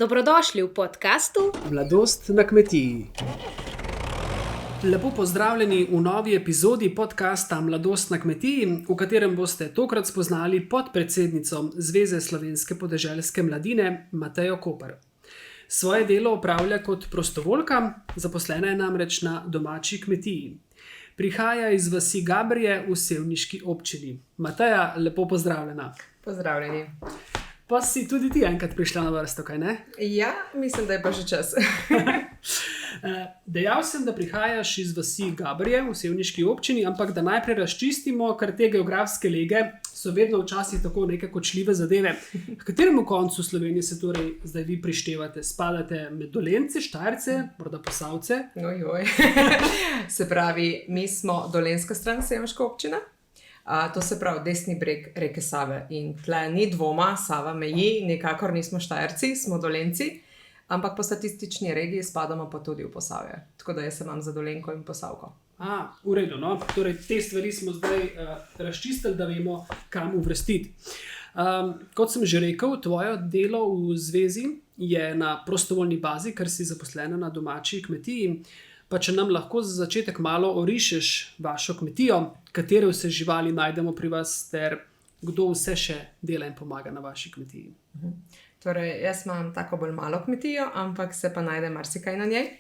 Dobrodošli v podkastu Mladost na kmetiji. Lepo pozdravljeni v novi epizodi podcasta Mladost na kmetiji, v katerem boste tokrat spoznali podpredsednico Zveze slovenske podeželske mladine Matejo Koper. Svoje delo opravlja kot prostovoljka, zaposlena je namreč na domači kmetiji. Prihaja iz vasi Gabrje v sevniški občini. Mateja, lepo pozdravljena. Pozdravljeni. Pa si tudi ti enkrat prišla na vrsto, kaj ne? Ja, mislim, da je pa že čas. Dejal sem, da prihajaš iz vasi Gabrje v sevniški občini, ampak da najprej razčistimo, ker te geografske lege so vedno včasih tako neke kočljive zadeve. V kateremu koncu Slovenije se torej zdaj vi prištevate? Spadate med Dolence, Štajerce, morda Posavce? Ojoj. Se pravi, mi smo dolenska stran, sevniška občina. To se pravi desni breg reke Save in tle ni dvoma, Sava meji, nikakor nismo Štajerci, smo Dolenci, ampak po statistični regiji spadamo pa tudi v Posavje, tako da jaz se imam za Dolenko in Posavko. V redu, no. Torej te stvari smo zdaj razčistili, da vemo, kam uvrstiti. Kot sem že rekel, tvoje delo v zvezi je na prostovoljni bazi, ker si zaposlena na domači kmetiji. Pa če nam lahko za začetek malo orišeš vašo kmetijo, katere vse živali najdemo pri vas, ter kdo vse še dela in pomaga na vaši kmetiji. Torej, jaz imam tako bolj malo kmetijo, ampak se pa najde marsikaj na njej.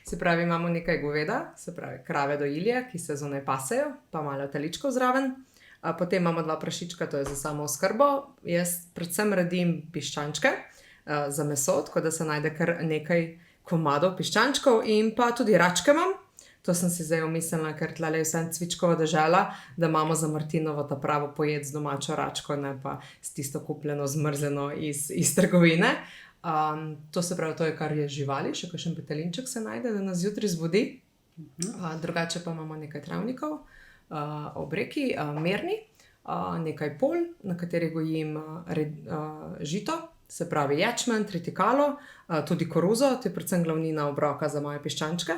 Se pravi, imamo nekaj goveda, se pravi krave dojilje, ki se zunaj pasejo, pa malo teličkov zraven. Potem imamo 2 prašička, to je za samo oskrbo. Jaz predvsem redim piščančke za meso, tako da se najde kar nekaj komadov piščančkov in pa tudi račke imam. To sem si zdaj umislila, ker tlele je vsem cvičkova dežela, da imamo za Martinovo ta pravo pojet z domačo račko, ne pa s tisto kupljeno zmrzeno iz trgovine. To se pravi, to je kar je živali, še kakšen petelinček se najde, da nas zjutraj zbudi. Drugače pa imamo nekaj travnikov, ob reki, merni, nekaj polj, na katerih gojim žito. Se pravi ječmen, tritikalo, tudi koruzo, to je predvsem glavnina obroka za moje piščančke.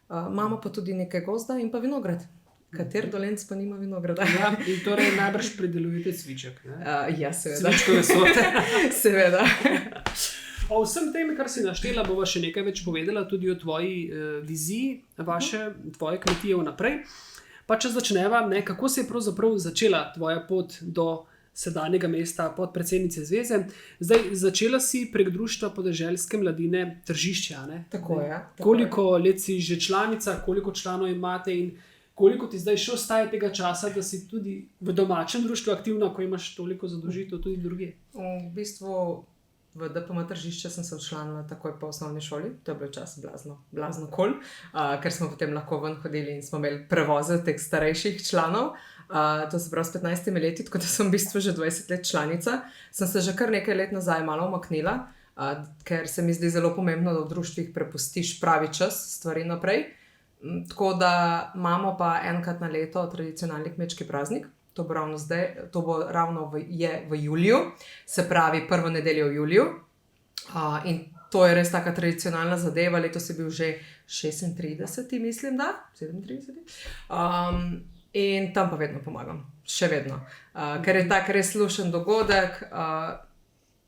Imamo pa tudi nekaj gozda in pa vinograd. Kater Dolenc pa nima vinograda? Ja, in torej najbrž pridelujete cviček, ne? Ja, seveda. Cvičkove sorte. Seveda. O vsem tem, kar si naštela, bova še nekaj več povedala, tudi o tvoji viziji tvoje kmetije vnaprej. Pa če začneva, kako se je pravzaprav začela tvoja pot do sedanjega mesta podpredsednice zveze. Zdaj, začela si prek Društva podeželske mladine Tržišče, ne? Tako je. Koliko let si že članica, koliko članov imate in koliko ti zdaj še ostaje tega časa, da si tudi v domačem društvu aktivna, ko imaš toliko zadolžitev tudi drugje? V bistvu v DPM Tržišče sem se včlanila takoj po osnovni šoli. To je bil čas blazno kol, ker smo potem lahko ven hodili in smo imeli prevoze teh starejših članov. To se pravi s 15 leti, tako da sem v bistvu že 20 let članica. Sem se že kar nekaj let nazaj malo umaknila, ker se mi zdi zelo pomembno, da v društvih prepustiš pravi čas stvari naprej. Tako da imamo pa enkrat na leto tradicionalni kmečki praznik. To bo ravno zdaj, to bo ravno v juliju, se pravi prvo nedeljo v juliju. In to je res taka tradicionalna zadeva, letos je bil že 36, mislim da, 37. In tam pa vedno pomagam, še vedno. Ker je tak res lušen dogodek,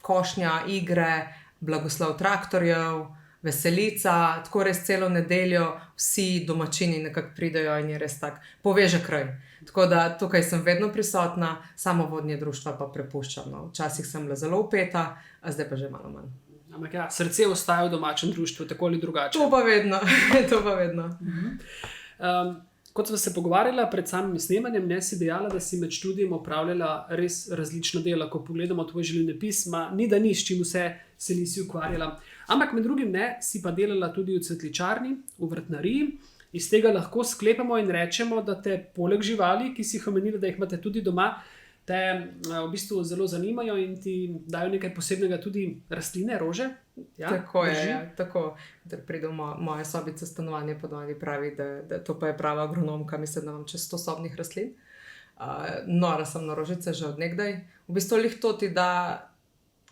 košnja, igre, blagoslov traktorjev, veselica, tako res celo nedeljo vsi domačini nekako pridejo in je res tak, poveže kraj. Tako da tukaj sem vedno prisotna, samo vodnje društva pa prepuščam. No. Včasih sem bila zelo upeta, a zdaj pa že malo manj. Ampak ja, srce ostaja v domačem društvu, tako ali drugače. To pa vedno. Kot sva se pogovarjala pred samim snemanjem, si dejala, da si med študijem opravljala res različna dela. Ko pogledamo tvoj življenjepis, ni da ni, s čim vse se nisi ukvarjala. Ampak med drugim si pa delala tudi v cvetličarni, v vrtnariji. Iz tega lahko sklepamo in rečemo, da te poleg živali, ki si jih omenila, da jih imate tudi doma, te v bistvu zelo zanimajo in ti dajo nekaj posebnega, tudi rastline, rože. Ja, tako je, ja, tako. Da pride v moje sobice stanovanje podvali pravi, da to pa je prava agronomka, mislim, da imam čez 100 sobnih rastlin. Nora sem na rožice že od nekdaj. V bistvu lih to ti da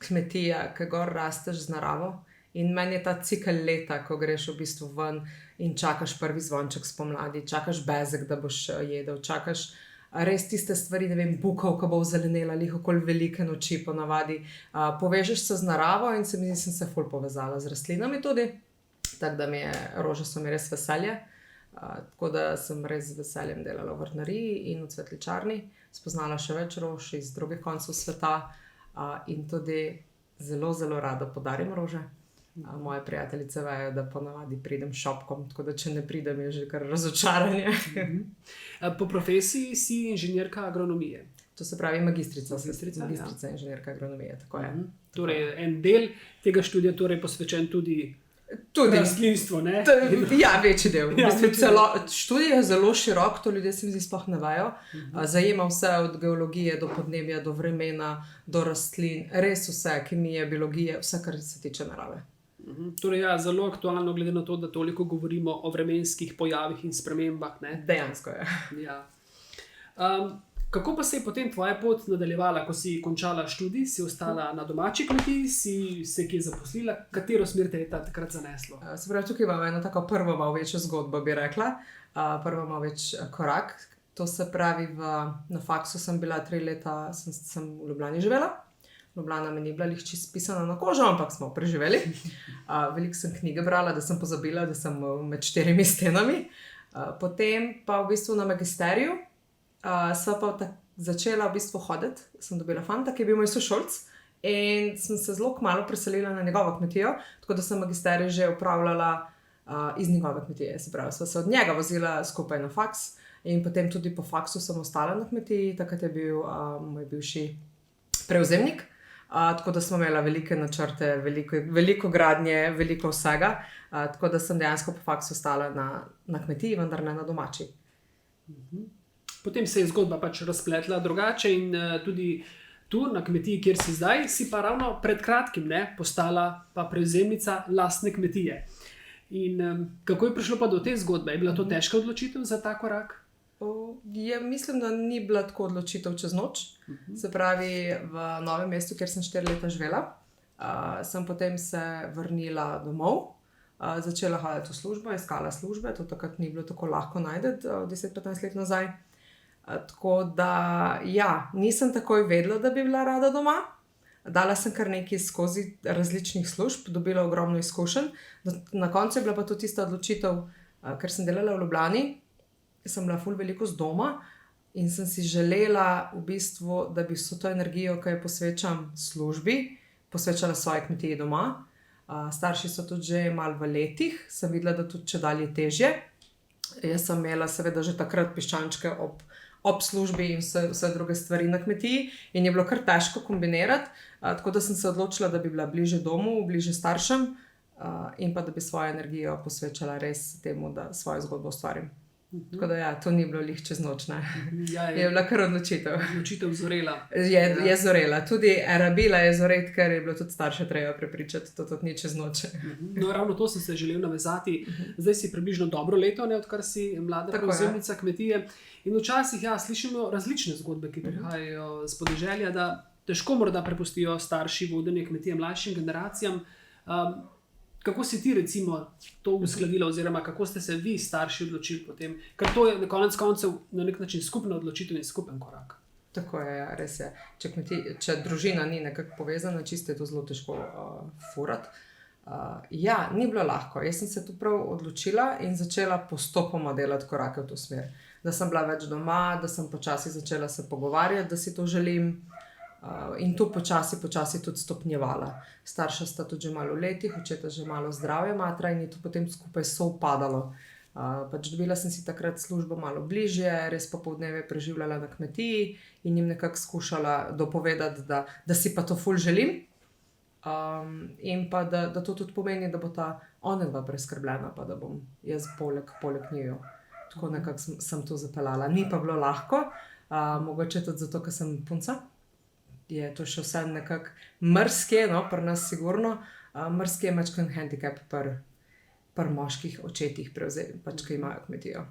kmetija, ki gor rasteš z naravo. In meni je ta cikel leta, ko greš v bistvu ven in čakaš prvi zvonček spomladi, čakaš bezek, da boš jedel, čakaš res tiste stvari, ne vem, bukovka bo zelenela, lih okoli velike noči ponavadi. Povežeš se z naravo in se mi zdi, sem se ful povezala z rastlinami tudi, tako da rože so mi res veselje. Tako da sem res z veseljem delala v vrtnariji in v cvetličarni, spoznala še več rož iz drugih koncev sveta in tudi zelo, zelo rada podarim rože. Moje prijateljice vejo, da ponavadi pridem šopkom, tako da če ne pridem, je že kar razočaranje. Po profesiji si inženirka agronomije. To se pravi magistrica inženirka agronomije, tako je. Torej, en del tega študija torej posvečen tudi rastlinstvu, ne? Ja, večji del. Študij je zelo širok, to ljudje se mi zdi sploh ne vejo. Zajema vse od geologije do podnebja, do vremena, do rastlin, res vse, kemije, biologije, vse, kar se tiče narave. Torej, ja, zelo aktualno, glede na to, da toliko govorimo o vremenskih pojavih in spremembah. Ne? Dejansko je. Ja. Kako pa se je potem tvoja pot nadaljevala, ko si končala študij, si ostala na domači kmetiji, si se kje zaposlila, katero smer te je takrat zaneslo? Se pravi, tukaj imamo eno tako prvo malo večjo zgodbo, bi rekla, prvo malo več korak. To se pravi, na faksu sem bila 3 leta, sem v Ljubljani živela. Ljubljana mi ni bila lih čisto pisana na kožo, ampak smo preživeli. Veliko sem knjige brala, da sem pozabila, da sem med 4 stenami. Potem pa v bistvu na magisteriju sva pa začela v bistvu hoditi. Sem dobila fanta, ki je bil moj sošolc in sem se zelo kmalu preselila na njegovo kmetijo, tako da sem magisterij že upravljala iz njegove kmetije. Se pravi, sva se od njega vozila skupaj na faks in potem tudi po faksu sem ostala na kmetiji, takrat je bil moj bivši prevzemnik. Tako da smo imeli velike načrte, veliko gradnje, veliko vsega. Tako da sem dejansko po faksu ostala na kmetiji, vendar ne na domači. Potem se je zgodba pač razpletla drugače in tudi tu na kmetiji, kjer si zdaj, si pa ravno pred kratkim postala pa prevzemnica lastne kmetije. In kako je prišlo pa do te zgodbe? Je bila to težka odločitev za ta korak? Mislim, da ni bila tako odločitev čez noč. Se pravi, v Novem mestu, kjer sem 4 leta živela, sem potem se vrnila domov, začela hoditi v službo, iskala službe, to takrat ni bilo tako lahko najti 10-15 let nazaj. Tako da, ja, nisem takoj vedela, da bi bila rada doma. Dala sem kar nekaj skozi različnih služb, dobila ogromno izkušenj. Na koncu je bila pa to tista odločitev, ker sem delala v Ljubljani, sem bila ful veliko z doma in sem si želela v bistvu, da bi vso to energijo, ki jo posvečam službi, posvečala svoji kmetiji doma. Starši so tudi že malo v letih, sem videla, da tudi čedalje težje. Jaz sem imela seveda že takrat piščančke ob službi in vse druge stvari na kmetiji in je bilo kar težko kombinirati, tako da sem se odločila, da bi bila bliže domu, bliže staršem in pa da bi svojo energijo posvečala res temu, da svojo zgodbo ustvarim. Tako da ja, to ni bilo lih čez noč, ne. Je bila kar odločitev. Odločitev zorela. Je zorela. Tudi rabila je zoreti, ker je bilo tudi starše treba prepričati, to tudi ni čez noč. No, ravno to sem se želel navezati. Zdaj si približno dobro leto, odkar si mlada prevzemnica kmetije. In včasih, slišimo različne zgodbe, ki prihajajo z podeželja, da težko morda prepustijo starši vodenje kmetije mlajšim generacijam. Kako si ti recimo to uskladila oziroma kako ste se vi starši odločili potem? Ker to je na konec koncev na nek način skupna odločitev in skupen korak. Tako je, ja, res je. Če družina ni nekako povezana, čisto je to zelo težko furati. Ja, ni bilo lahko. Jaz sem se tu prav odločila in začela postopoma delati korake v to smer. Da sem bila več doma, da sem počasi začela se pogovarjati, da si to želim. In to počasi tudi stopnjevala. Starša sta tudi že malo v letih, očeta že malo zdravje matra in je to potem skupaj sovpadalo. Dobila sem si takrat službo malo bližje, res popoldneve preživljala na kmetiji in jim nekako skušala dopovedati, da si pa to ful želim. In pa da to tudi pomeni, da bo ta onedva preskrbljena, pa da bom jaz poleg njiju. Tako nekako sem to zapeljala. Ni pa bilo lahko, mogoče tudi zato, ker sem punca. Je to še vse nekako mrske, pri nas sigurno, mrske je mačken handicap pri moških očetih prevzeli, pač, ki imajo kmetijo.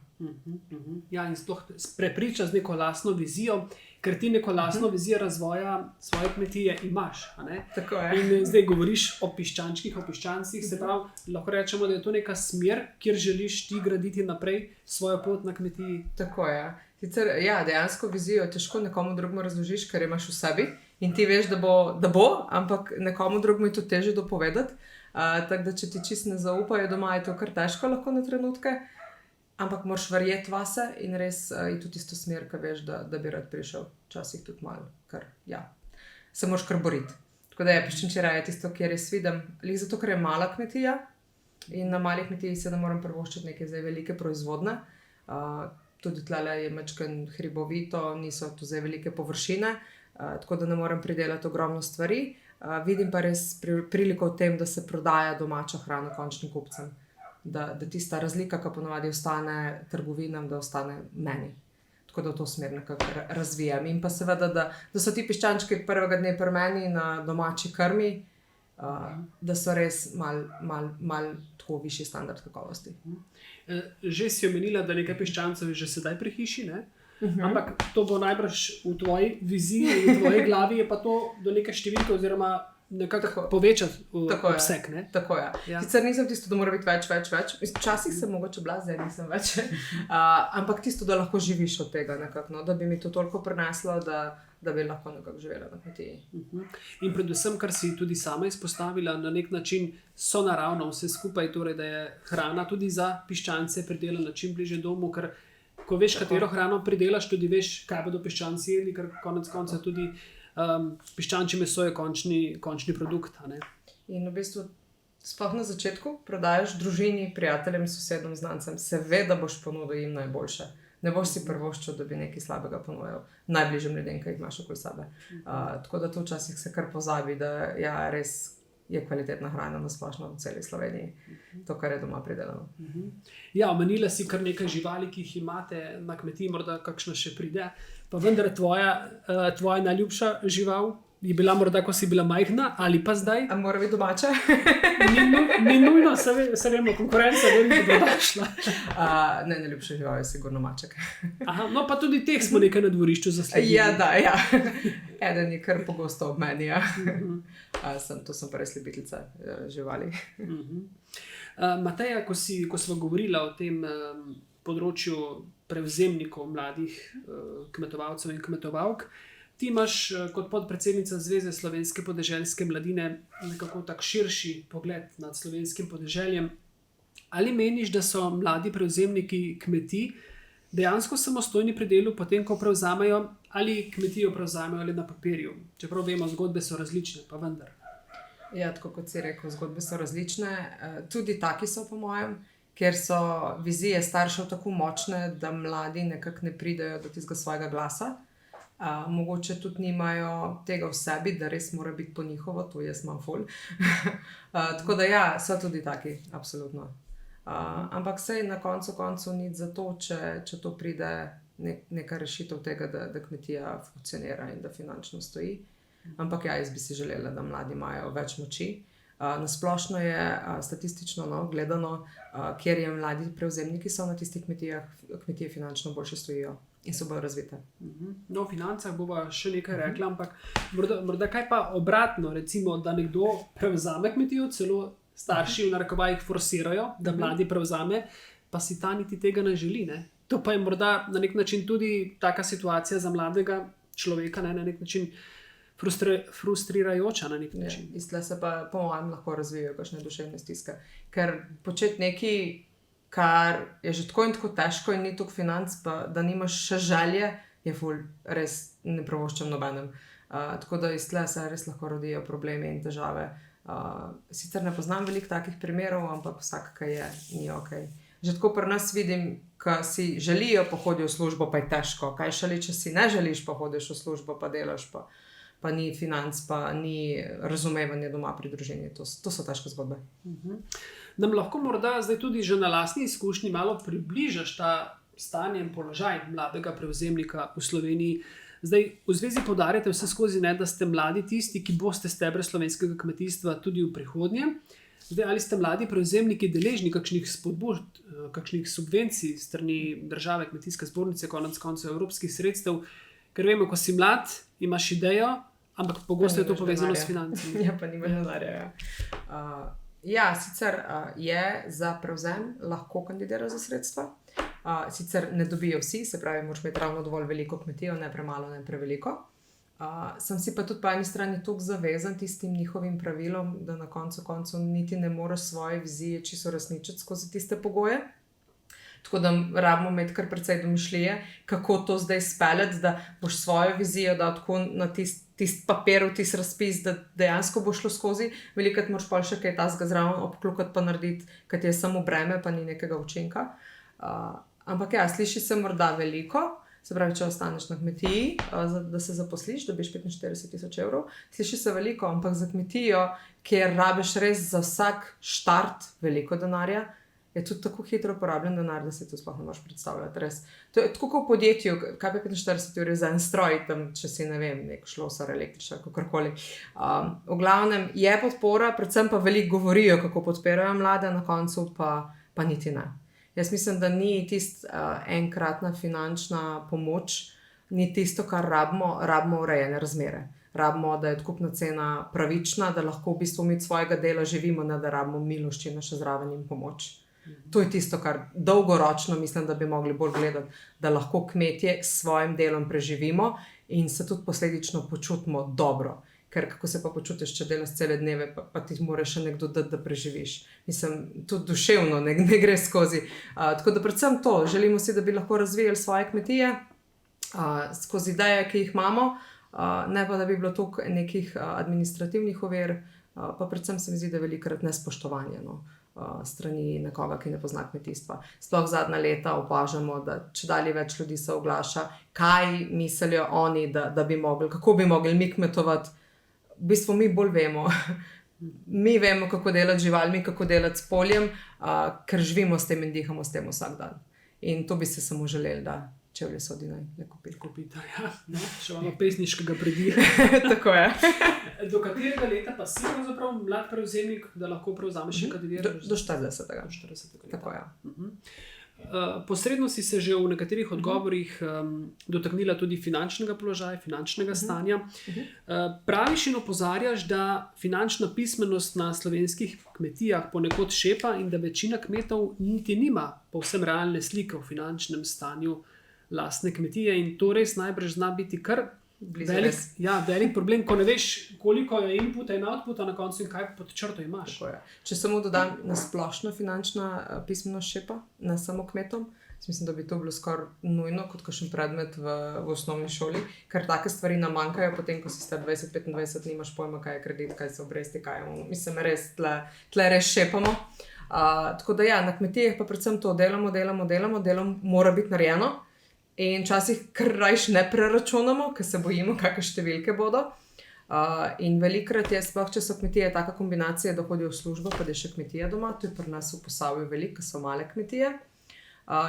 Ja, in sploh prepriča z neko lastno vizijo, ker ti neko lastno vizijo razvoja svoje kmetije imaš. A ne? Tako je. In zdaj govoriš o piščančkih, o piščancih, se pravi, lahko rečemo, da je to neka smer, kjer želiš ti graditi naprej svojo pot na kmetiji. Tako je. Sicer, ja, dejansko vizijo težko nekomu drugemu razložiš, ker imaš v sebi in ti veš, da bo, ampak nekomu drugemu je to težje dopovedati. Tako da, če ti čisto ne zaupajo doma, je to kar težko lahko na trenutke, ampak moraš verjeti vase in res je tudi isto smer, ki veš, da bi rad prišel. Včasih tudi malo, ker ja, se moraš kar boriti. Tako da je piščančjera je tisto, kjer res vidim, zato ker je mala kmetija in na malih kmetiji se ne morem privoščiti neke zdaj velike proizvodne. Tudi tlele je mečken hribovito, niso tu zdaj velike površine, tako da ne morem pridelati ogromno stvari. Vidim pa res priliko v tem, da se prodaja domača hrana končnim kupcem. Da tista razlika, ki ponovadi ostane trgovinam, da ostane meni. Tako da v to smer nekako razvijam. In pa seveda, da so ti piščančki prvega dne pri meni na domači krmi, da so res mal tako višji standard kakovosti. Že si omenila, da nekaj piščancev je že sedaj pri hiši, ne? Ampak to bo najbrž v tvoji viziji, v tvoji glavi je pa to do neke številke oziroma nekako povečati obseg. Ne? Tako je. Ja. Sicer nisem tisto, da mora biti več. Včasih sem mogoče bila, zdaj nisem več. Ampak tisto, da lahko živiš od tega nekako, no? Da bi mi to toliko prineslo, da bi lahko nekako živela na kmetiji. In predvsem, kar si tudi sama izpostavila, na nek način so naravno vse skupaj, torej da je hrana tudi za piščance pridelana čim bliže domu, ker ko veš, katero hrano pridelaš, tudi veš, kaj bodo piščanci jedli, ker konec konca tudi piščančje meso je končni produkt. A ne? In v bistvu, sploh na začetku prodajaš družini, prijateljem, sosedom, znancem, seveda boš ponudil jim najboljše. Ne boš si prvoščil, da bi nekaj slabega ponujal najbližjim ljudem, ki jih imaš okoli sebe. Tako da to včasih se kar pozabi, da ja, res je kvalitetna hrana na splošno v celi Sloveniji, to, kar je doma pridelano. Ja, omenila si kar nekaj živali, ki jih imate na kmetiji, morda kakšna še pride, pa vendar tvoja najljubša žival je bila morda, ko si bila majhna, ali pa zdaj? A mora biti domača? Ni nujno, se vemo, konkurenca je vedno dobrodošla. Najljubša žival je sigurno maček. Aha, no pa tudi teh smo nekaj na dvorišču zasledili. Ja. Eden je kar pogosto ob meni, ja. To sem pa res ljubiteljica živali. Mateja, ko sva govorila o tem področju prevzemnikov mladih kmetovalcev in kmetovalk, ti imaš kot podpredsednica Zveze slovenske podeželske mladine nekako tak širši pogled nad slovenskim podeželjem. Ali meniš, da so mladi prevzemniki kmetij dejansko samostojni pri delu, potem ko prevzamejo, ali kmetijo prevzamejo ali na papirju? Čeprav vemo, zgodbe so različne, pa vendar. Ja, tako kot si rekel, zgodbe so različne. Tudi taki so po mojem, ker so vizije staršev tako močne, da mladi nekako ne pridejo do tistega svojega glasa. Mogoče tudi nimajo tega v sebi, da res mora biti po njihovo, to jaz imam ful. Tako da ja, so tudi taki, absolutno. Ampak sej na koncu ni za to, če to pride neka rešitev tega, da kmetija funkcionira in da finančno stoji. Ampak ja, jaz bi si želela, da mladi imajo več moči. Nasplošno je statistično gledano, kjer je mladi prevzemniki so na tistih kmetije finančno boljše stojijo in so bolj razvite. No, o financah bova še nekaj rekla, ampak morda kaj pa obratno, recimo, da nekdo prevzame kmetijo, celo starši v narekovajih forsirajo, da mladi prevzame, pa si ta niti tega ne želi. Ne? To pa je morda na nek način tudi taka situacija za mladega človeka, ne? Na nek način frustrirajoča na nek način. Ja, iztle se pa po mojem lahko razvijajo kakšne duševne stiske, ker početi nekaj, kar je že tako in tako težko in ni toliko financ, pa da nimaš še želje, je ful, res ne pravoščam nobenem. Tako da iztle se res lahko rodijo problemi in težave. Sicer ne poznam veliko takih primerov, ampak vsak, ki je, ni ok. Že tako pri nas vidim, ko si želijo, pa hodijo v službo, pa je težko. Kaj šele, če si ne želiš, pa hodiš v službo, pa delaš, pa ni financ, pa ni razumevanja doma pri družini. To so težke zgodbe. Nam lahko morda zdaj tudi že na lastni izkušnji malo približaš ta stanje in položaj mladega prevzemnika v Sloveniji. Zdaj, v zvezi poudarjate vse skozi, ne, da ste mladi tisti, ki boste stebre slovenskega kmetijstva tudi v prihodnje. Zdaj, ali ste mladi prevzemniki deležni kakšnih spodbud, kakšnih subvencij strani države, kmetijske zbornice, konec koncev evropskih sredstev, ker vemo, ko si mlad, imaš idejo, ampak pogosto je to povezano s financami. Ja, pa nimaš denarja. Ja, sicer je za prevzem lahko kandidira za sredstva. Sicer ne dobijo vsi, se pravi, moraš imeti ravno dovolj veliko kmetijo, ne premalo, ne preveliko. Sem si pa tudi po eni strani toliko zavezan tistim njihovim pravilom, da na koncu niti ne moreš svoje vizije čisto uresničiti skozi tiste pogoje. Tako da rabimo imeti kar precej domišljije, kako to zdaj speljati, da boš svojo vizijo dal tako na tisti papir, v tisti razpis, da dejansko bo šlo skozi. Velikokrat moraš pa še kaj tazga zraven obklukati pa narediti, ker ti je samo breme, pa ni nekega učinka. Ampak ja, sliši se morda veliko. Se pravi, če ostaneš na kmetiji, da se zaposliš, dobiš 45.000 evrov, sliši se veliko, ampak za kmetijo, kjer rabiš res za vsak štart veliko denarja, je tudi tako hitro porabljen denar, da si to sploh ne moreš predstavljati. Res. To je tako kot v podjetju, kaj pa 45 evrov za en stroj, tam, če si ne vem, nek šlosar, električar, kakorkoli. V glavnem je podpora, predvsem pa veliko govorijo, kako podpirajo mlade, na koncu pa niti ne. Jaz mislim, da ni tista enkratna finančna pomoč, ni tisto, kar rabimo urejene razmere. Rabimo, da je odkupna cena pravična, da lahko v bistvu mi od svojega dela živimo, ne da rabimo miloščino še zraven in pomoč. To je tisto, kar dolgoročno mislim, da bi mogli bolj gledati, da lahko kmetje s svojim delom preživimo in se tudi posledično počutimo dobro. Ker kako se pa počutiš, če delaš cele dneve, pa ti mora še nekdo dati, da preživiš. Mislim, tudi duševno ne gre skozi. Tako da predvsem to, želimo si, da bi lahko razvijali svoje kmetije skozi ideje, ki jih imamo, ne pa da bi bilo toliko nekih administrativnih ovir, pa predvsem se mi zdi, da velikokrat nespoštovanje strani nekoga, ki ne pozna kmetijstva. Sploh zadnja leta opažamo, da čedalje več ljudi se oglaša, kaj mislijo oni, da bi mogli, kako bi mogli mi kmetovati. V bistvu mi bolj vemo. Mi vemo, kako delati z živalmi, kako delati s poljem, ker živimo s tem in dihamo s tem vsak dan. In to bi se samo želeli, da čevlje sodi ne kupiti. Ja, še imamo pesniškega prediha. Tako je. Do katerega leta pa si pravzaprav mlad prevzemnik, da lahko prevzameš še kandidiraš? Do 40. Tako je. Posredno si se že v nekaterih odgovorih dotaknila tudi finančnega položaja, finančnega stanja. Praviš in opozarjaš, da finančna pismenost na slovenskih kmetijah ponekod šepa in da večina kmetov niti nima povsem realne slike o finančnem stanju lastne kmetije in to res najbrž zna biti kar velik problem, ko ne veš, koliko je inputa in outputa na koncu in kaj pod črto imaš. Če samo dodam, na splošno finančna pismenost šepa, ne samo kmetom, mislim, da bi to bilo skoraj nujno kot kakšen predmet v osnovni šoli, ker take stvari nam manjkajo, potem ko si star 20-25, nimaš pojma, kaj je kredit, kaj so obresti, kaj je. Mislim, res tle res šepamo. Tako da ja, na kmetijah pa predvsem to delo mora biti narejeno. In včasih kar rajš ne preračunamo, ker se bojimo, kakšne številke bodo. In velikokrat je, sploh če so kmetije, taka kombinacija, da hodijo v službo, pa da je še kmetija doma, to je pri nas v Posavju veliko, ker so male kmetije.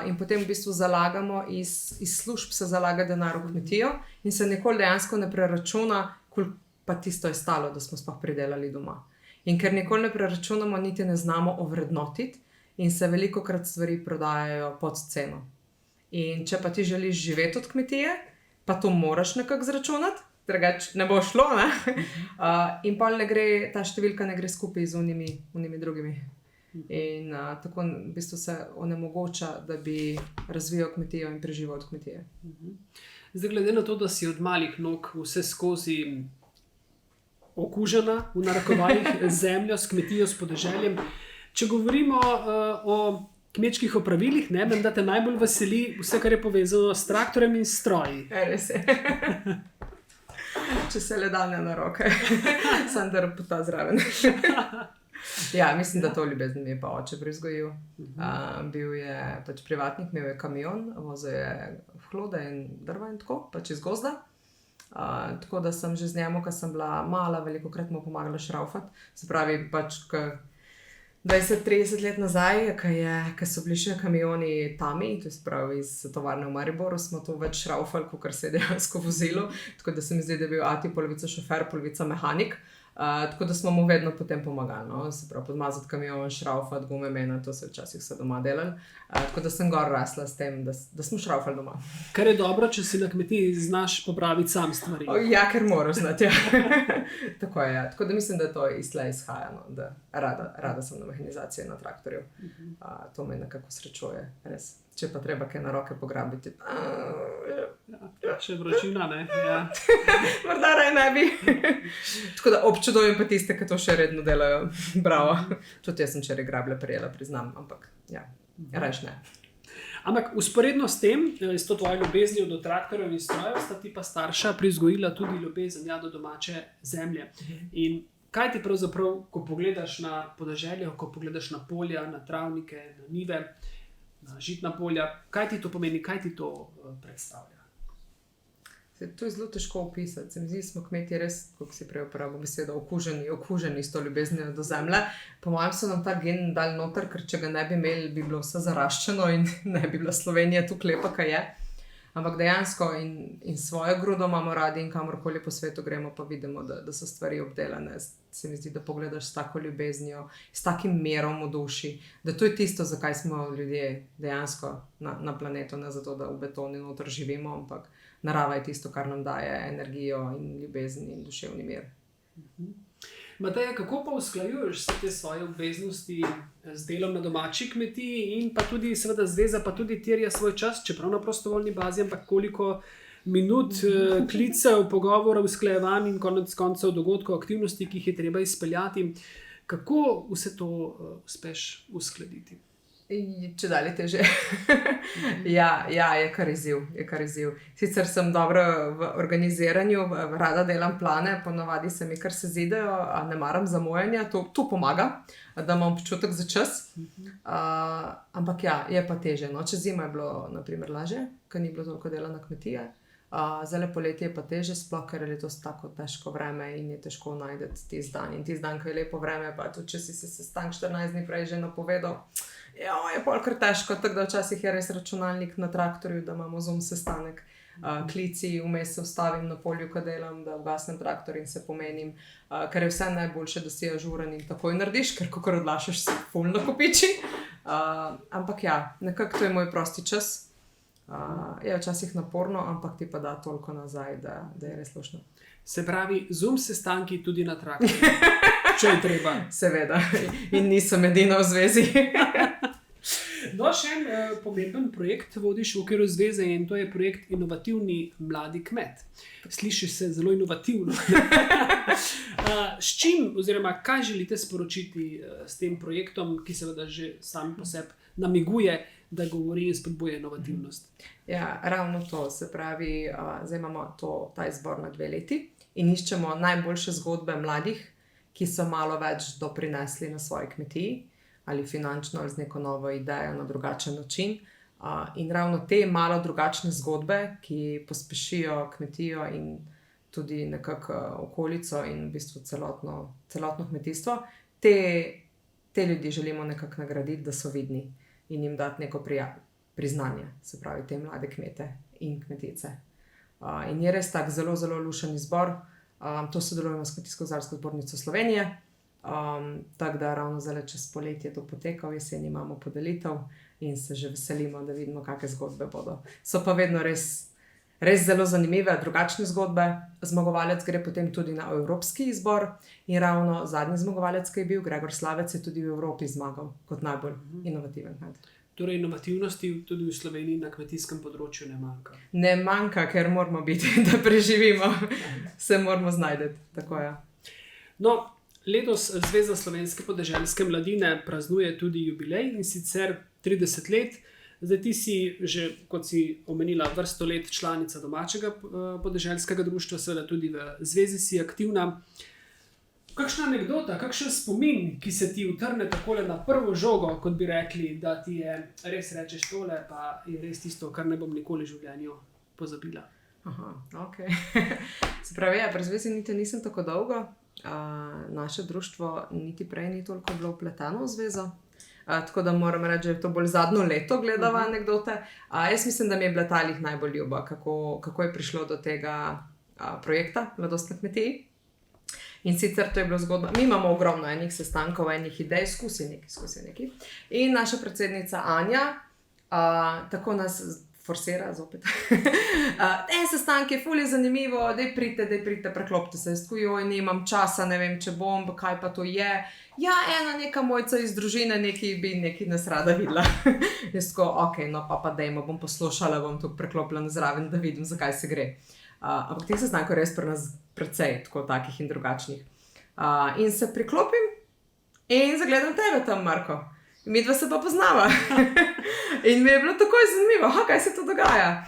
In potem v bistvu zalagamo iz služb se zalaga denar v kmetijo in se nikoli dejansko ne preračuna, koliko pa tisto je stalo, da smo sploh pridelali doma. In ker nikoli ne preračunamo, niti ne znamo ovrednotiti in se velikokrat stvari prodajajo pod ceno. In če pa ti želiš živeti od kmetije, pa to moraš nekako zračunati, drugače ne bo šlo, ne? In pa ta številka ne gre skupaj z unimi drugimi. In tako v bistvu se onemogoča, da bi razvijal kmetijo in preživel od kmetije. Zdaj, glede na to, da si od malih nog vse skozi okužena, v narekovajih, zemljo, s kmetijo, s podeželjem, če govorimo o kmečkih opravilih, da te najbolj veseli vse, kar je povezano s traktorjem in stroji. Res je. Če se le dane na roke, sem da pota zraven. Ja, mislim, da to ljubezen mi je pa oče privzgojil. Bil je pač privatnik, imel je kamion, vozil je hlode in drva in tako, pač iz gozda. Tako da sem že z njemu, ko sem bila mala, velikokrat mu pomagala šraufati. Se pravi, pač 20-30 let nazaj, ko so bili še kamioni tami, to je pravi iz tovarne v Mariboru, smo to več šraufali, kot se je dejansko vozilo, tako da se mi zdi, da je bil ati polovica šofer, polovica mehanik. Tako da smo mu vedno potem pomagali, no? Se pravi, podmazati kamion, šraufati, gume mena, to se včasih vse doma delali. Tako da sem gor rasla s tem, da smo šraufali doma. Kar je dobro, če si na kmetiji znaš popraviti sam stvari. Ja, ker moraš znati. Ja. Tako je, ja. Tako da mislim, da to iz tle izhaja, no? Da rada sem na mehanizaciji na traktorju. To me nekako srečuje, res. Če pa treba kaj na roke pograbiti. Ja, še vročina, ne? Ja. Morda raj ne bi. Tako da občudujem pa tiste, ki to še redno delajo. Bravo. Tudi jaz sem včeraj grablje prijela, priznam, ampak ja, rajš ne. Ampak usporedno s tem, s to tvojo ljubeznijo do traktorjev in strojev, sta ti pa starša prizgojila tudi ljubezen do domače zemlje. In kaj ti pravzaprav, ko pogledaš na podeželje, ko pogledaš na polja, na travnike, na njive, na žitna polja, kaj ti to pomeni, kaj ti to predstavlja? To je zelo težko opisati. Se mi zdi, smo kmetje res, kako si prej uporabil besedo, okuženi s to ljubeznijo do zemlje. Po mojem so nam ta gen dali noter, ker če ga ne bi imeli, bi bilo vse zaraščeno in ne bi bila Slovenija tukaj lepa, kaj je. Ampak dejansko in svojo grudo imamo radi in kamorkoli po svetu gremo, pa vidimo, da so stvari obdelane. Se mi zdi, da pogledaš s tako ljubeznijo, s takim mirom v duši, da to je tisto, zakaj smo ljudje dejansko na planetu, ne zato, da v betoni noter živimo, ampak narava je tisto, kar nam daje energijo in ljubezen in duševni mir. Mateja, kako pa usklajuješ vse te svoje obveznosti z delom na domači kmetiji in pa tudi, seveda, zveza pa tudi terja svoj čas, čeprav na prostovoljni bazi, ampak koliko minut, klicev, pogovorov, usklajevanj in konec koncev dogodkov, aktivnosti, ki jih je treba izpeljati. Kako vse to uspeš uskladiti? Če dalje teže. Ja, je kar izziv. Sicer sem dobro v organiziranju, rada delam plane, ponavadi se mi kar se zidejo, ne maram zamujanja, to pomaga, da imam občutek za čas. Ampak ja, je pa teže. No, čez zimo je bilo na primer lažje, ker ni bilo toliko dela na kmetije. Zdaj poletje je pa teže, sploh ker je letos tako težko vreme in je težko najti tisti dan. In tisti dan, ko je lepo vreme, pa tudi če si se sestank 14 dni prej že napovedal, je pol kar težko, tako da včasih je res računalnik na traktorju, da imamo Zoom sestanek, klici, vmes se vstavim na polju, ko delam, da ugasnem traktor in se pomenim, ker je vse najboljše, da si ažuren in takoj narediš, ker kakor odlašaš se ful nakopiči. Ampak ja, nekako to je moj prosti čas. Je včasih naporno, ampak ti pa da toliko nazaj, da je res luštno. Se pravi, Zoom sestanki tudi na traktorju, če je treba. Seveda, in nisem edina v zvezi. No, še en pomemben projekt vodiš v okviru zveze in to je projekt Inovativni mladi kmet. Sliši se zelo inovativno. S čim oziroma kaj želite sporočiti s tem projektom, ki seveda že sam po sebi namiguje, da govori in spodbuja inovativnost? Ja, ravno to. Se pravi, zdaj imamo ta izbor na 2 leti in iščemo najboljše zgodbe mladih, ki so malo več doprinesli na svoji kmetiji, ali finančno, ali z neko novo idejo na drugačen način. In ravno te malo drugačne zgodbe, ki pospešijo kmetijo in tudi nekako okolico in v bistvu celotno kmetijstvo, te ljudi želimo nekako nagraditi, da so vidni in jim dati neko priznanje, se pravi te mlade kmete in kmetice. In je res tak zelo, zelo lušen izbor. To sodelujemo s Kmetijsko-gozdarsko zbornico Slovenije. Tako da ravno zdaj čez poletje to poteka, v jeseni imamo podelitev in se že veselimo, da vidimo, kakšne zgodbe bodo. So pa vedno res zelo zanimive, drugačne zgodbe. Zmagovalec gre potem tudi na evropski izbor in ravno zadnji zmagovalec, ki je bil, Gregor Slavec, je tudi v Evropi zmagal kot najbolj inovativen kmet. Torej, inovativnosti tudi v Sloveniji na kmetijskem področju ne manjka. Ne manjka, ker moramo biti, da preživimo. Se moramo znajti, tako je. No, letos Zveza slovenske podeželske mladine praznuje tudi jubilej in sicer 30 let. Zdaj ti si že, kot si omenila, vrsto let članica domačega podeželskega društva, seveda tudi v zvezi si aktivna. Kakšna anekdota, kakšen spomin, ki se ti utrne takole na prvo žogo, kot bi rekli, da ti je res rečeš tole, pa je res tisto, kar ne bom nikoli v življenju pozabila? Aha, ok. Se pravi, pri zvezi niti nisem tako dolgo. Naše društvo niti prej ni toliko bilo vpleteno v zvezo. Tako da moram reči, da je to bolj zadnjo leto gledava anekdote. Jaz mislim, da mi je bila ta lih najbolj ljuba, kako je prišlo do tega projekta Mladost na kmetiji. In sicer to je bila zgodba, mi imamo ogromno enih sestankov, enih idej, skusi neki. In naša predsednica Anja tako nas forsira zopet. Sestanki, ful je zanimivo, daj pridite, preklopite se. Jaz tako, joj, nimam časa, ne vem, če bom, kaj pa to je. Ja, ena neka mojca iz družine nekaj nas rada videla. Jaz tako, ok, no pa dajmo, bom poslušala, bom tukaj preklopila zraven, da vidim, zakaj se gre. Ampak teh sestankov res pri nas precej, tako takih in drugačnih. In se priklopim in zagledam tebe tam, Marko. Midva se pa poznava. In mi je bilo takoj zanimivo, kaj se to dogaja.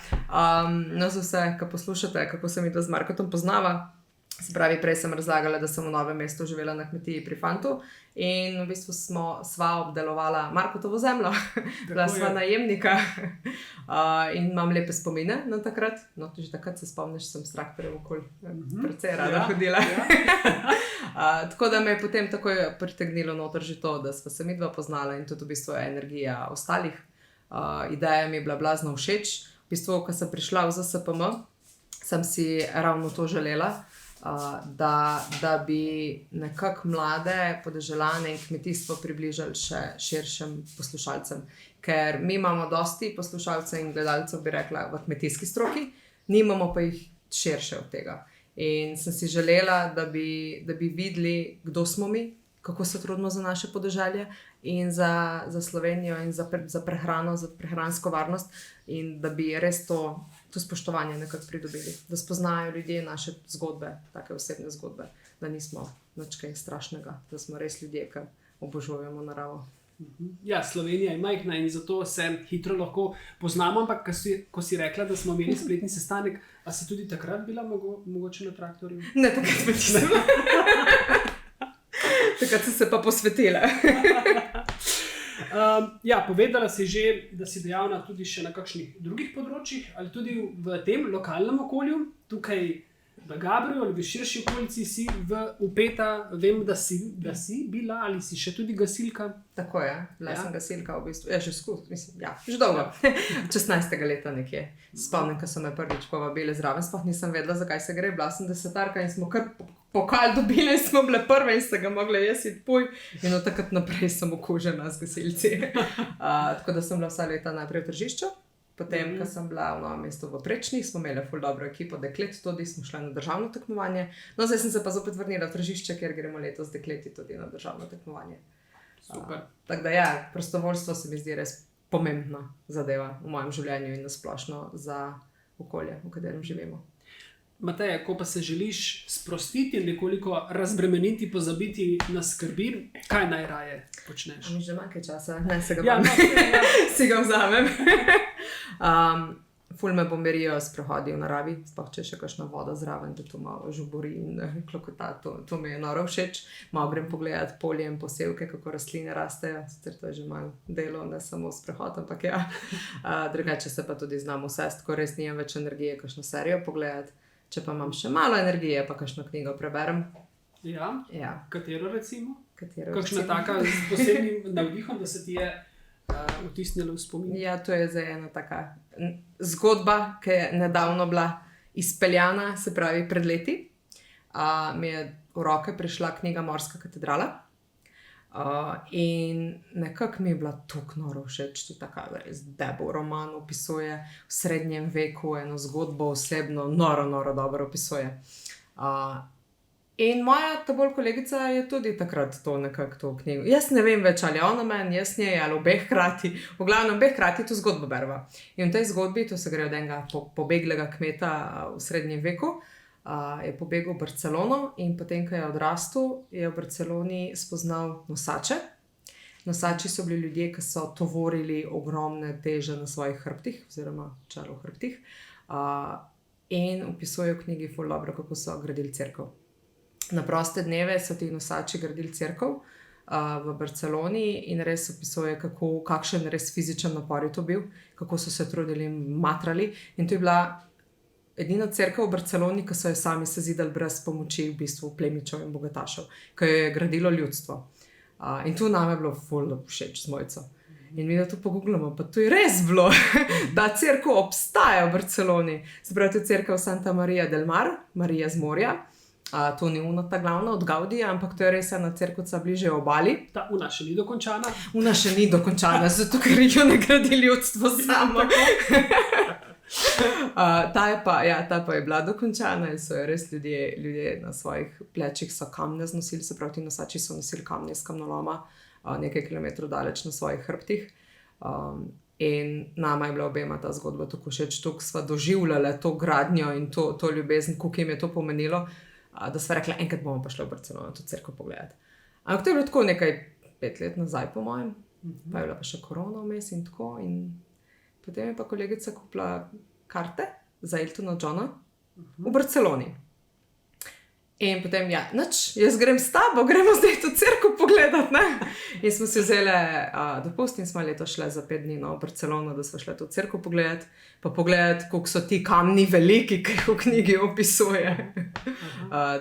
No, za vse, ki poslušate, kako se midva z Markotom poznava. Se pravi, prej sem razlagala, da sem v Novem mestu živela na kmetiji pri fantu in v bistvu sva obdelovala Markotovo zemljo. Bila sva najemnika in imam lepe spomine na takrat. No, že takrat se spomniš, sem s traktorjem okoli precej rada hodila. Tako da me je potem takoj pritegnilo noter že to, da sva se midva poznala in tudi v bistvu energija ostalih. Ideja mi je bila blazno všeč. V bistvu, ko sem prišla v ZSPM, sem si ravno to želela, da bi nekako mlade podeželane in kmetijstvo približali še širšim poslušalcem. Ker mi imamo dosti poslušalcev in gledalcev, bi rekla, v kmetijski stroki, nimamo pa jih širše od tega. In sem si želela, da bi videli, kdo smo mi, kako se trudimo za naše podeželje in za Slovenijo in za prehrano, za prehransko varnost in da bi res to spoštovanje nekako pridobili. Da spoznajo ljudje naše zgodbe, take osebne zgodbe, da nismo nič kaj strašnega, da smo res ljudje, ki obožujemo naravo. Ja, Slovenija je majhna in zato se hitro lahko poznamo, ampak ko si rekla, da smo imeli spletni sestanek, a si tudi takrat bila mogoče na traktorju? Ne, takrat pa nisem. Takrat sem se pa posvetila. Ja, povedala si že, da si dejavna tudi še na kakšnih drugih področjih, ali tudi v tem lokalnem okolju, tukaj v Gabriju ali v širši okolici si vpeta, vem, da si bila ali si še tudi gasilka. Tako je, bila sem gasilka v bistvu, že dolgo, 16. leta nekje. Spomnim, ko so me prvič povabili zraven, sploh nisem vedela, zakaj se gre, bila sem desetarka in smo kar pokal dobili in smo bile prve in se ga mogla jesti puj in od takrat naprej sem okužena z gasilci. Tako da sem bila vsa leta najprej v Tržišču, potem, ko sem bila v Novem mestu v Prečnih, smo imeli ful dobro ekipo deklet, tudi smo šli na državno tekmovanje. No, zdaj sem se pa zopet vrnila v Tržišče, kjer gremo letos dekleti tudi na državno tekmovanje. Super. Tako da ja, prostovoljstvo se mi zdi res pomembna zadeva v mojem življenju in nasplošno za okolje, v katerem živimo. Mateja, ko pa se želiš sprostiti, nekoliko razbremeniti, pozabiti na skrbi, kaj najraje počneš? Mi že manjkaj časa, ne se ga si ga vzamem. Ful me bomberijo sprehodi v naravi, sploh če je še kakšna voda zraven, da to malo žubori in klokota, to mi je noro všeč. Malo grem pogledat polje in posevke, kako rastline rastejo, sicer to je že malo delo, ne samo sprehod, ampak ja. Drugače se pa tudi znam usesti, ko res nimam več energije, kakšno serijo pogledat. Če pa imam še malo energije, pa kakšno knjigo preberem. Ja? Katero recimo? Kakšna recimo? taka s posebnim navdihom, da se ti je vtisnila v spomin? Ja, to je zdaj ena taka zgodba, ki je nedavno bila izpeljana, se pravi pred leti. Mi je v roke prišla knjiga Morska katedrala. In nekako mi je bila tako noro všeč, to je taka res debel roman, opisuje v srednjem veku eno zgodbo osebno, noro dobro opisuje. In moja ta bolj kolegica je tudi takrat to nekako to knjigo. Jaz ne vem več, ali ona meni, jaz njej, ali obeh hkrati. V glavnem, obeh hkrati to zgodbo berva. In v tej zgodbi, to se gre od enega pobeglega kmeta v srednjem veku, je pobegel v Barcelono in potem, ko je odrastel, je v Barceloni spoznal nosače. Nosači so bili ljudje, ki so tovorili ogromne teže na svojih hrbtih, oziroma čelo v hrbtih. In opisuje v knjigi ful dobro, kako so gradili cerkev. Na proste dneve so ti nosači gradili cerkev v Barceloni in res opisuje, kakšen res fizičen napor je to bil, kako so se trudili in matrali. In to je bila edina cerkev v Barceloni, ki so jo sami sezidali brez pomoči v bistvu plemičev in bogatašev, ki jo je gradilo ljudstvo. In to nam je bilo ful všeč z mojico. In mi da to pogooglamo, pa to je res bilo, da cerkev obstaja v Barceloni. Se pravi, to je cerkev Santa Maria del Mar, Marija z morja. To ni ta glavna od Gaudija, ampak to je res ena cerkvica bliže obali. Ta una še ni dokončana. Una še ni dokončana, zato ker jo ne gradi ljudstvo samo. Ta pa je bila dokončana in so jo res ljudje na svojih plečih so kamne znosili, se pravi, ti nosači so nosili kamne iz kamnoloma nekaj kilometrov daleč na svojih hrbtih. In nama je bila obema ta zgodba tako všeč, tako sva doživljala to gradnjo in to ljubezen, koliko jim je to pomenilo, da sva rekla, enkrat bomo pa šli v Barcelono to cerkev pogledati. Ampak to je bilo tako nekaj 5 let nazaj, po mojem, pa je bila pa še korona vmes in tako. In potem je pa kolegica kupila karte za Eltona Johna v Barceloni. In potem, jaz grem s tabo, gremo zdaj to cerkev pogledati, ne? In smo si vzeli dopust in smo leto šli za 5 dni v Barcelono, da smo šli to cerkev pogledati, pa pogledati, koliko so ti kamni veliki, ki jih v knjigi opisuje.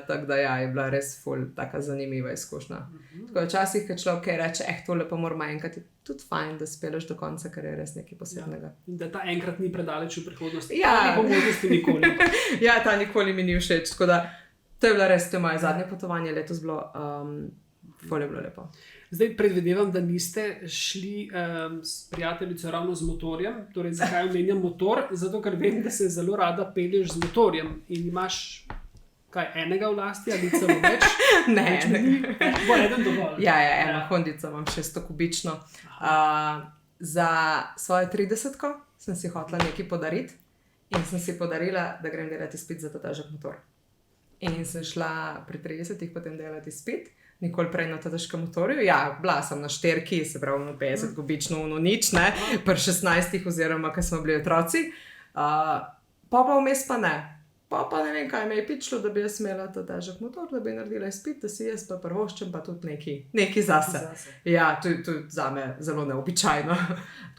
Tako da je bila res ful taka zanimiva izkušnja. Tako včasih, ko človek reče, tole pa moramo enkrat, je tudi fajn, da speleš do konca, ker je res nekaj posebnega. In da ta enkrat ni predaleč v prihodnosti. Ta ni po možnosti nikoli. Ta nikoli mi ni všeč, tako da to je bilo res, to je moje zadnje potovanje, letos bilo, ful je bilo lepo. Zdaj predvidevam, da niste šli s prijateljico ravno z motorjem. Torej, zakaj omenjam motor? Zato, ker vem, da se zelo rada pelješ z motorjem in imaš enega v lasti ali celo več? Ne. Bo eden dovolj. Eno Hondico imam 600 kubično. Za svojo 30-ko sem si hotela nekaj podariti in sem si podarila, da grem delati izpit za ta težek motor. In sem šla pri 30-ih potem delati izpit, nikoli prej na ta težkem motorju. Bila sem na šterki, se pravi 50 kubično, nič, ne, pri 16-ih oziroma, ko smo bili otroci. Pa vmes pa ne. Pa ne vem, kaj me je pičilo, da bi jaz imela ta težek motor, da bi naredila izpit, da si jaz pa prvoščem pa tudi nekaj zase. Tudi zame zelo neobičajno.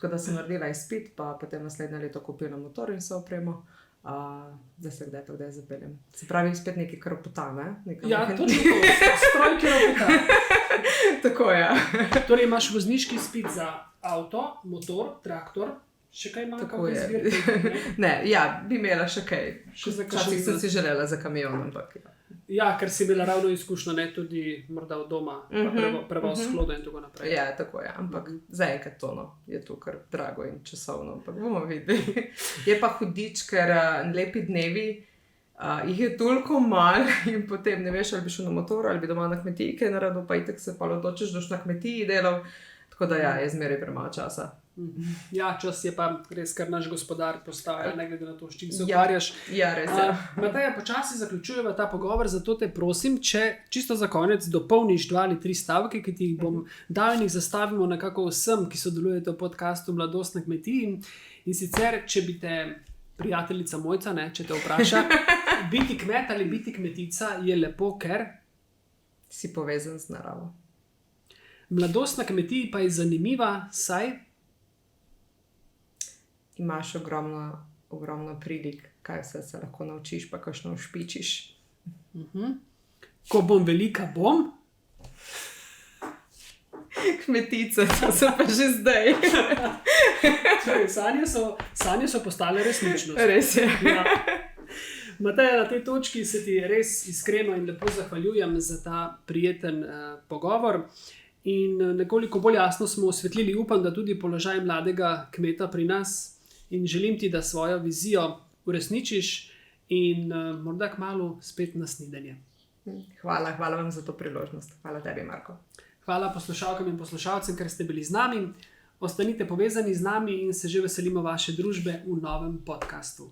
Tako da sem naredila izpit, pa potem naslednje leto kupila motor in se opremo. Da se kdaj zapeljem. Se pravi, spet nekaj kropota, ne? Tudi to, stroj kropota. Tako, Torej imaš vozniški izpit za avto, motor, traktor, še kaj ima kakšen izbir? Ne, bi imela še kaj. Včasih sem si želela za kamion, ampak ker si imela ravno izkušnjo, ne tudi morda od doma, prevoz hloda in tako naprej. Tako je, ampak zaenkrat je to kar drago in časovno, ampak bomo videli. Je pa hudič, ker lepi dnevi, jih je toliko malo in potem ne veš, ali bi šel na motor, ali bi doma na kmetiji kaj naredil, pa itak se pa odločiš, da boš na kmetiji delal, tako da je zmeraj premalo časa. Čas je pa res, kar naš gospodar postaja, ne glede na to, s čim se ukvarjaš. Res je. Mateja, počasi zaključujeva ta pogovor, zato te prosim, če čisto za konec dopolniš 2 ali 3 stavke, ki ti jih bom dal in jih zastavimo nekako vsem, ki sodelujete v podcastu Mladost na kmetiji. In sicer, če bi te prijateljica Mojca, če te vpraša, biti kmet ali biti kmetica je lepo, ker si povezan z naravo. Mladost na kmetiji pa je zanimiva, saj imaš ogromno prilik, kaj vse se lahko naučiš, pa kakšno špičiš. Ko bom velika, bom? Kmetica, to so pa že zdaj. Sanje so postale resničnost. Res je. Mateja, na tej točki se ti res iskreno in lepo zahvaljujem za ta prijeten pogovor. In nekoliko bolj jasno smo osvetlili, upam, da tudi položaj mladega kmeta pri nas. In želim ti, da svojo vizijo uresničiš in morda kmalu spet na snidenje. Hvala vam za to priložnost. Hvala tebi, Marko. Hvala poslušalkam in poslušalcem, ker ste bili z nami. Ostanite povezani z nami in se že veselimo vaše družbe v novem podcastu.